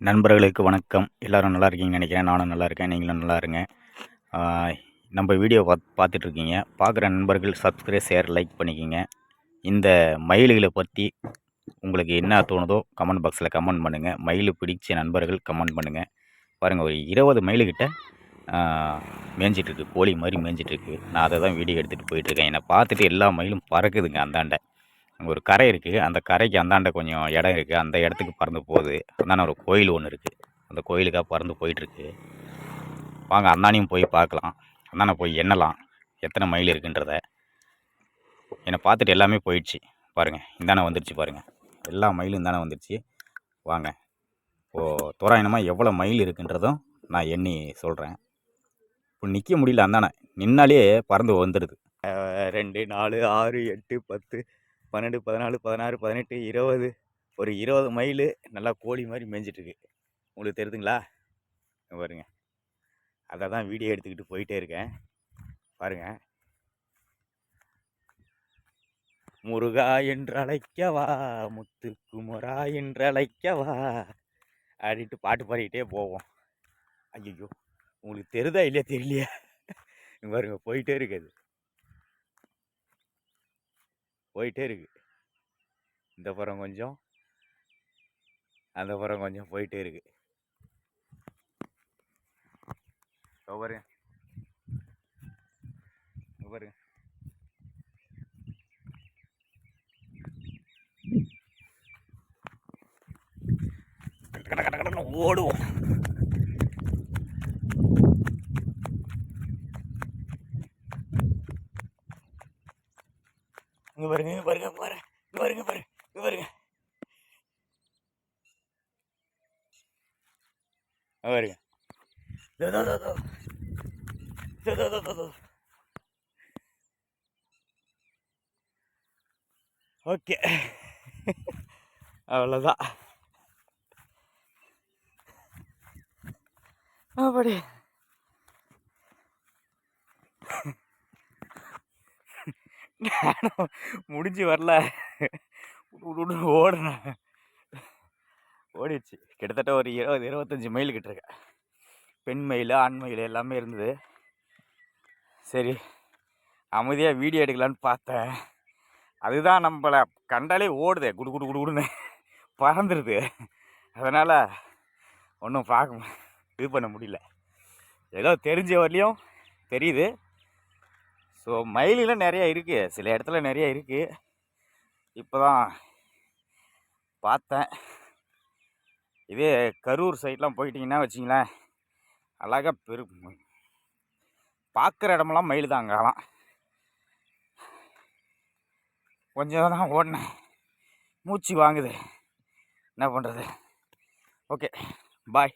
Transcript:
நண்பர்களுக்கு வணக்கம். எல்லோரும் நல்லா இருக்கீங்கன்னு நினைக்கிறேன். நானும் நல்லா இருக்கேன். நீங்களும் நல்லா இருங்க. நம்ம வீடியோ பார்த்துட்ருக்கீங்க. பார்க்குற நண்பர்கள் சப்ஸ்கிரைப், ஷேர், லைக் பண்ணிக்கிங்க. இந்த மயில்களை பற்றி உங்களுக்கு என்ன தோணுதோ கமெண்ட் பாக்ஸில் கமெண்ட் பண்ணுங்கள். மயில் பிடிச்ச நண்பர்கள் கமெண்ட் பண்ணுங்கள். பாருங்கள், ஒரு 20 மயிலுக்கிட்ட மேய்ஞ்சிட்ருக்கு. கோழி மாதிரி மேய்ஞ்சிட்ருக்கு. நான் அதை தான் வீடியோ எடுத்துகிட்டு போயிட்டுருக்கேன். என்னை பார்த்துட்டு எல்லா மயிலும் பறக்குதுங்க. அந்தாண்ட அங்கே ஒரு கரை இருக்குது. அந்த கரைக்கு அந்தாண்ட கொஞ்சம் இடம் இருக்குது. அந்த இடத்துக்கு பறந்து போகுது. அந்தாண்ட ஒரு கோயில் ஒன்று இருக்குது. அந்த கோயிலுக்காக பறந்து போயிட்டுருக்கு. வாங்க, அந்தானையும் போய் பார்க்கலாம். அந்தாண்ட போய் எண்ணலாம் எத்தனை மயில் இருக்குன்றத. என்னை பார்த்துட்டு எல்லாமே போயிடுச்சு. பாருங்கள், இந்தாண்ட வந்துடுச்சு பாருங்கள். எல்லா மயிலும் இந்தாண்ட வந்துடுச்சு. வாங்க, இப்போது தோராயமாக எவ்வளோ மயில் இருக்குன்றதும் நான் எண்ணி சொல்கிறேன். இப்போ நிற்க முடியல. அந்தாண்ட நின்னாலே பறந்து வந்துடுது. 2, 4, 6, 8, 10, 12, 14, 16, 18, 20, ஒரு 20 மைல் நல்லா கோழி மாதிரி மேய்ஞ்சிட்ருக்கு. உங்களுக்கு தெரியுதுங்களா? பாருங்க, அதை தான் வீடியோ எடுத்துக்கிட்டு போயிட்டே இருக்கேன். பாருங்க, முருகா என்று அழைக்கவா, முத்துக்குமரா என்று அழைக்கவா அப்படின்ட்டு பாட்டு பாடிக்கிட்டே போவோம். ஐயோ, உங்களுக்கு தெரியுதா இல்லையா தெரியலையா? பாருங்க, போயிட்டே இருக்குது. போயிட்டே இருக்கு. இந்த புறம் கொஞ்சம், அந்த புறம் கொஞ்சம் போயிட்டே இருக்கு. பாருங்க, பாருங்க, ஓடுவோம். இங்க பாருங்க, பாருங்க, பாருங்க, பாருங்க, பாருங்க, பாருங்க, பாருங்க. ஓகே, அவ்வளோதான். அப்படி நானும் முடிஞ்சு வரல, ஓடுறேன். ஓடிடுச்சு. கிட்டத்தட்ட ஒரு 20-25 மைல் கிட்ட இருக்கு. பெண் மயில், ஆண் மயில் எல்லாமே இருந்தது. சரி, அமைதியாக வீடியோ எடுக்கலான்னு பார்த்தேன். அதுதான் நம்மளை கண்டாலே ஓடுது, குடு குடு குடுன்னு பறந்துடுது. அதனால் ஒன்றும் இது பண்ண முடியல. ஏதோ தெரிஞ்ச வரலையும் தெரியுது. ஸோ மயிலெலாம் நிறையா இருக்குது, சில இடத்துல நிறையா இருக்குது. இப்போ தான் பார்த்தேன். இதே கரூர் சைட்லாம் போயிட்டிங்கன்னா வச்சிங்களேன், அழகாக பார்க்குற இடமெல்லாம் மயில் தான். அங்கெல்லாம் கொஞ்சம் தான் ஓடினேன், மூச்சு வாங்குது. என்ன பண்ணுறது? ஓகே, பாய்.